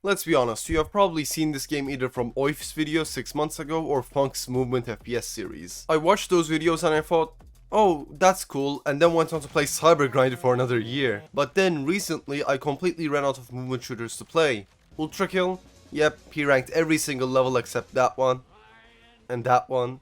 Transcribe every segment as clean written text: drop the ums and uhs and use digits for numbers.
Let's be honest, you have probably seen this game either from Oif's video 6 months ago or Funk's Movement FPS series. I watched those videos and I thought, oh, that's cool, and then went on to play Cybergrinder for another year. But then recently I completely ran out of movement shooters to play. ULTRAKILL? Yep, he ranked every single level except that one. And that one.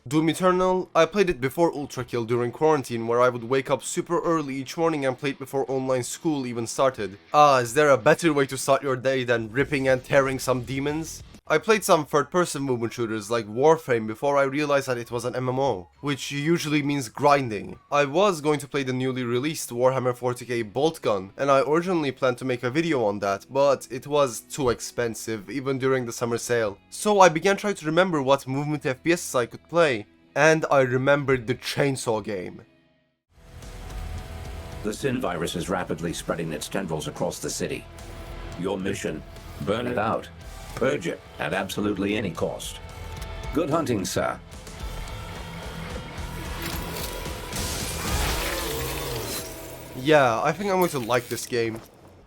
Doom Eternal? I played it before ULTRAKILL during quarantine, where I would wake up super early each morning and play it before online school even started. Is there a better way to start your day than ripping and tearing some demons? I played some third-person movement shooters like Warframe before I realized that it was an MMO, which usually means grinding. I was going to play the newly released Warhammer 40k Boltgun, and I originally planned to make a video on that, but it was too expensive, even during the summer sale. So I began trying to remember what movement FPS I could play, and I remembered the Chainsaw game. The Sin virus is rapidly spreading its tendrils across the city. Your mission, burn it out. Purge it at absolutely any cost. Good hunting, sir. Yeah, I think I'm going to like this game.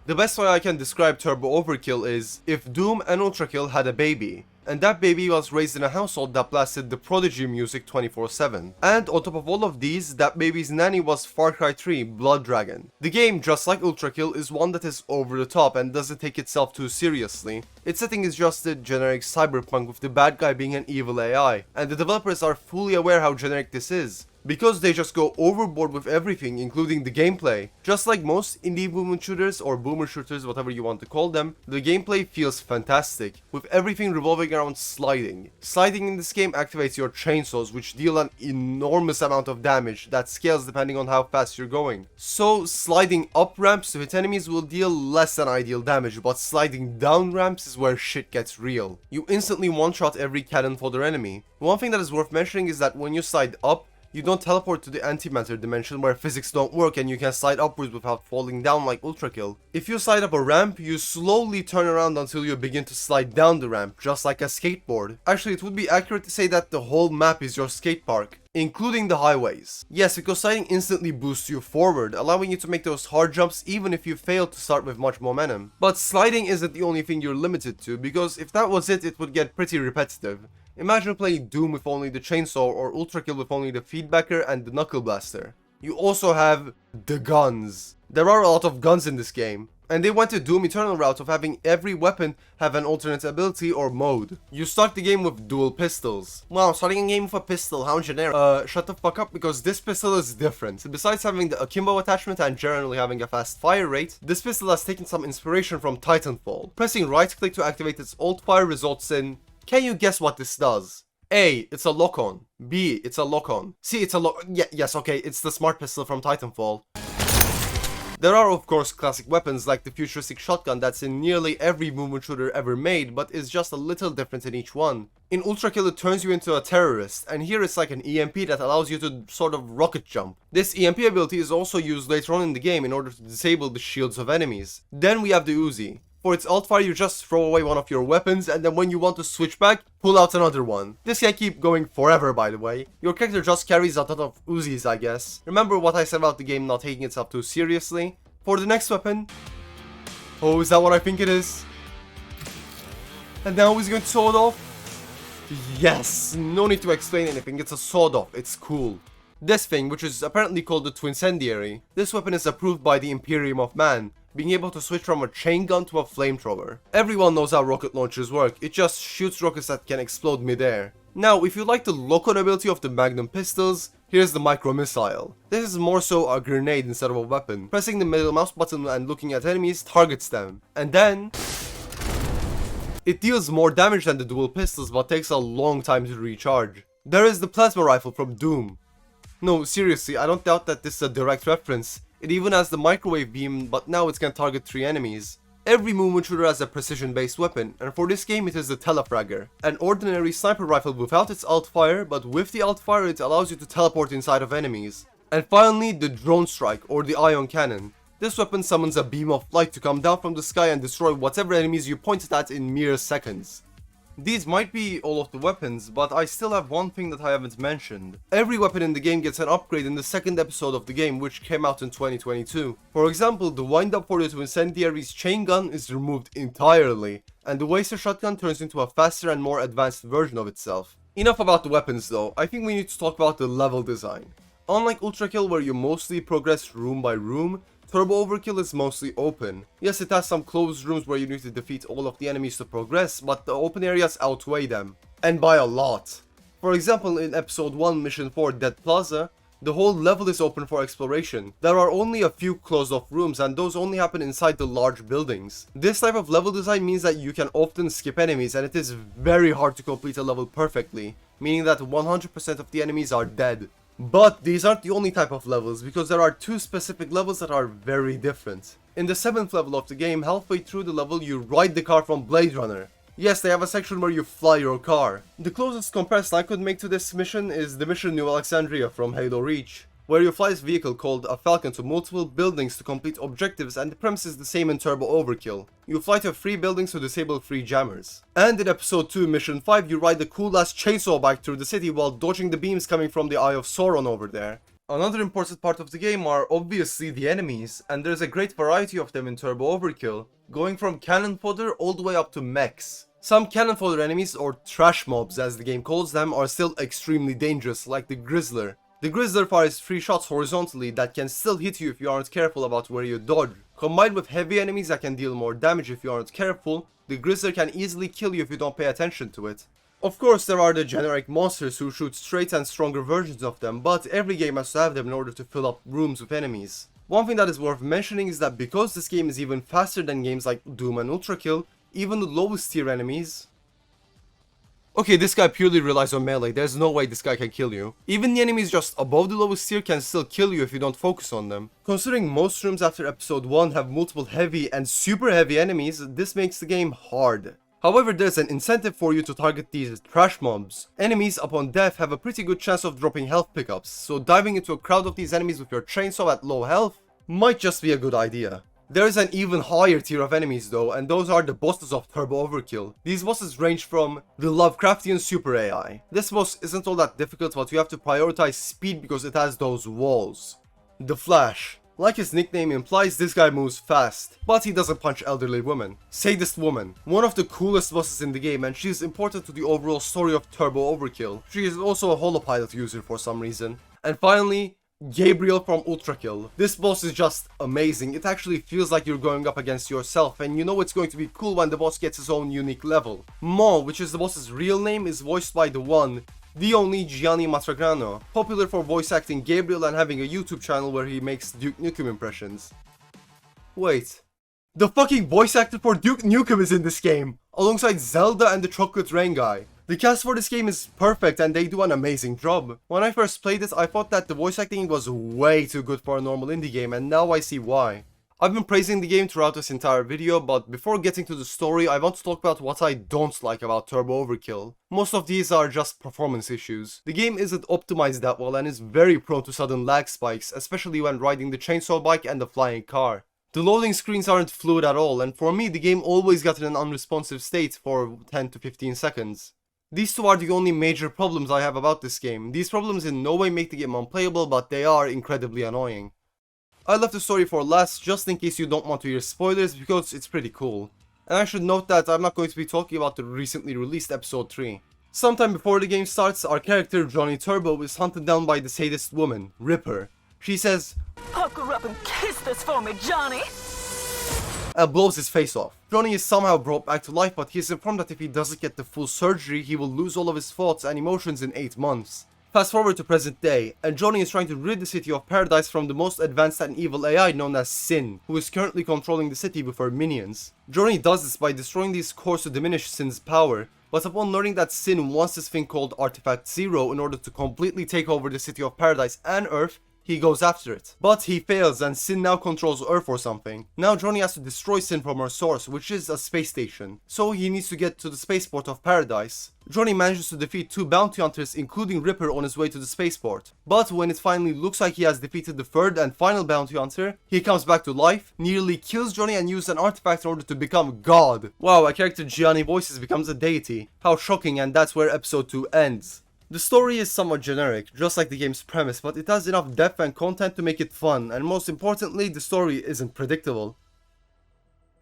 The best way I can describe Turbo Overkill is if Doom and ULTRAKILL had a baby, and that baby was raised in a household that blasted the Prodigy music 24/7. And on top of all of these, that baby's nanny was Far Cry 3 Blood Dragon. The game, just like ULTRAKILL, is one that is over the top and doesn't take itself too seriously. Its setting is just a generic cyberpunk with the bad guy being an evil AI, and the developers are fully aware how generic this is, because they just go overboard with everything, including the gameplay. Just like most indie movement shooters or boomer shooters, whatever you want to call them, the gameplay feels fantastic, with everything revolving around sliding. Sliding in this game activates your chainsaws, which deal an enormous amount of damage that scales depending on how fast you're going. So sliding up ramps to hit enemies will deal less than ideal damage, but sliding down ramps is where shit gets real. You instantly one-shot every cannon fodder enemy. One thing that is worth mentioning is that when you slide up, you don't teleport to the antimatter dimension where physics don't work and you can slide upwards without falling down like ULTRAKILL. If you slide up a ramp, you slowly turn around until you begin to slide down the ramp, just like a skateboard. Actually, it would be accurate to say that the whole map is your skate park, including the highways. Yes, because sliding instantly boosts you forward, allowing you to make those hard jumps even if you fail to start with much momentum. But sliding isn't the only thing you're limited to, because if that was it, it would get pretty repetitive. Imagine playing Doom with only the chainsaw or ULTRAKILL with only the feedbacker and the knuckle blaster. You also have the guns. There are a lot of guns in this game, and they went the Doom Eternal route of having every weapon have an alternate ability or mode. You start the game with dual pistols. Wow, starting a game with a pistol, how generic. Shut the fuck up, because this pistol is different. Besides having the akimbo attachment and generally having a fast fire rate, this pistol has taken some inspiration from Titanfall. Pressing right click to activate its alt fire results in... Can you guess what this does? A, it's a lock-on. B, it's a lock-on. C, it's a yes, okay, it's the smart pistol from Titanfall. There are of course classic weapons like the futuristic shotgun that's in nearly every movement shooter ever made, but is just a little different in each one. In ULTRAKILL it turns you into a terrorist, and here it's like an EMP that allows you to sort of rocket jump. This EMP ability is also used later on in the game in order to disable the shields of enemies. Then we have the Uzi. For its alt fire, you just throw away one of your weapons, and then when you want to switch back, pull out another one. This can keep going forever, by the way. Your character just carries a ton of Uzis, I guess. Remember what I said about the game not taking itself too seriously? For the next weapon... Oh, is that what I think it is? And now he's going to sword off? Yes! No need to explain anything, it's a sword off, it's cool. This thing, which is apparently called the Twincendiary, this weapon is approved by the Imperium of Man, being able to switch from a chain gun to a flamethrower. Everyone knows how rocket launchers work, it just shoots rockets that can explode mid-air. Now, if you like the lock-on ability of the Magnum pistols, here's the micro missile. This is more so a grenade instead of a weapon. Pressing the middle mouse button and looking at enemies targets them. And then... it deals more damage than the dual pistols but takes a long time to recharge. There is the plasma rifle from Doom. No, seriously, I don't doubt that this is a direct reference. It even has the microwave beam, but now it can target 3 enemies. Every movement shooter has a precision-based weapon, and for this game it is the Telefragger, an ordinary sniper rifle without its alt fire, but with the alt fire it allows you to teleport inside of enemies. And finally, the Drone Strike, or the Ion Cannon. This weapon summons a beam of light to come down from the sky and destroy whatever enemies you point it at in mere seconds. These might be all of the weapons, but I still have one thing that I haven't mentioned. Every weapon in the game gets an upgrade in the second episode of the game, which came out in 2022. For example, the wind-up for the two incendiaries chain gun is removed entirely, and the waster shotgun turns into a faster and more advanced version of itself. Enough about the weapons though, I think we need to talk about the level design. Unlike ULTRAKILL, where you mostly progress room by room, Turbo Overkill is mostly open. Yes, it has some closed rooms where you need to defeat all of the enemies to progress, but the open areas outweigh them. And by a lot. For example, in episode 1 mission 4 Dead Plaza, the whole level is open for exploration. There are only a few closed off rooms, and those only happen inside the large buildings. This type of level design means that you can often skip enemies, and it is very hard to complete a level perfectly, meaning that 100% of the enemies are dead. But these aren't the only type of levels, because there are two specific levels that are very different. In the 7th level of the game, halfway through the level you ride the car from Blade Runner. Yes, they have a section where you fly your car. The closest comparison I could make to this mission is the mission New Alexandria from Halo Reach, where you fly this vehicle called a Falcon to multiple buildings to complete objectives, and the premise is the same in Turbo Overkill. You fly to 3 buildings to disable 3 jammers. And in episode 2 mission 5 you ride the cool ass chainsaw bike through the city while dodging the beams coming from the Eye of Sauron over there. Another important part of the game are obviously the enemies, and there's a great variety of them in Turbo Overkill, going from cannon fodder all the way up to mechs. Some cannon fodder enemies, or trash mobs as the game calls them, are still extremely dangerous, like the Grizzler. The Grizzler fires 3 shots horizontally that can still hit you if you aren't careful about where you dodge. Combined with heavy enemies that can deal more damage if you aren't careful, the Grizzler can easily kill you if you don't pay attention to it. Of course, there are the generic monsters who shoot straight and stronger versions of them, but every game has to have them in order to fill up rooms with enemies. One thing that is worth mentioning is that because this game is even faster than games like Doom and ULTRAKILL, even the lowest tier enemies... Okay, this guy purely relies on melee, there's no way this guy can kill you. Even the enemies just above the lowest tier can still kill you if you don't focus on them. Considering most rooms after episode 1 have multiple heavy and super heavy enemies, this makes the game hard. However, there's an incentive for you to target these trash mobs. Enemies upon death have a pretty good chance of dropping health pickups, so diving into a crowd of these enemies with your chainsaw at low health might just be a good idea. There is an even higher tier of enemies though, and those are the bosses of Turbo Overkill. These bosses range from the Lovecraftian Super AI. This boss isn't all that difficult, but you have to prioritize speed because it has those walls. The Flash. Like his nickname implies, this guy moves fast, but he doesn't punch elderly women. Sadist Woman. One of the coolest bosses in the game, and she is important to the overall story of Turbo Overkill. She is also a holopilot user for some reason. And finally, Gabriel from ULTRAKILL. This boss is just amazing. It actually feels like you're going up against yourself, and you know it's going to be cool when the boss gets his own unique level. Mo, which is the boss's real name, is voiced by the one, the only Gianni Matragrano, popular for voice acting Gabriel and having a YouTube channel where he makes Duke Nukem impressions. Wait. The fucking voice actor for Duke Nukem is in this game, alongside Zelda and the Chocolate Rain guy. The cast for this game is perfect and they do an amazing job. When I first played it, I thought that the voice acting was way too good for a normal indie game, and now I see why. I've been praising the game throughout this entire video, but before getting to the story, I want to talk about what I don't like about Turbo Overkill. Most of these are just performance issues. The game isn't optimized that well and is very prone to sudden lag spikes, especially when riding the chainsaw bike and the flying car. The loading screens aren't fluid at all, and for me the game always got in an unresponsive state for 10 to 15 seconds. These two are the only major problems I have about this game. These problems in no way make the game unplayable, but they are incredibly annoying. I left the story for last just in case you don't want to hear spoilers because it's pretty cool. And I should note that I'm not going to be talking about the recently released episode 3. Sometime before the game starts, our character Johnny Turbo is hunted down by the sadist woman, Ripper. She says, "Pucker up and kiss this for me, Johnny!" and blows his face off. Johnny is somehow brought back to life, but he is informed that if he doesn't get the full surgery, he will lose all of his thoughts and emotions in 8 months. Fast forward to present day, and Johnny is trying to rid the city of Paradise from the most advanced and evil AI known as Sin, who is currently controlling the city with her minions. Johnny does this by destroying these cores to diminish Sin's power, but upon learning that Sin wants this thing called Artifact Zero in order to completely take over the city of Paradise and Earth, he goes after it. But he fails and Sin now controls Earth or something. Now Johnny has to destroy Sin from her source, which is a space station. So he needs to get to the spaceport of Paradise. Johnny manages to defeat 2 bounty hunters, including Ripper, on his way to the spaceport. But when it finally looks like he has defeated the 3rd and final bounty hunter, he comes back to life, nearly kills Johnny and uses an artifact in order to become God. Wow, a character Gianni voices becomes a deity. How shocking, and that's where episode 2 ends. The story is somewhat generic, just like the game's premise, but it has enough depth and content to make it fun, and most importantly, the story isn't predictable.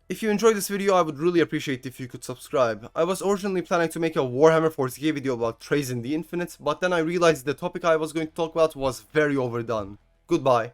If you enjoyed this video, I would really appreciate if you could subscribe. I was originally planning to make a Warhammer 40k video about Trays in the Infinite, but then I realized the topic I was going to talk about was very overdone. Goodbye.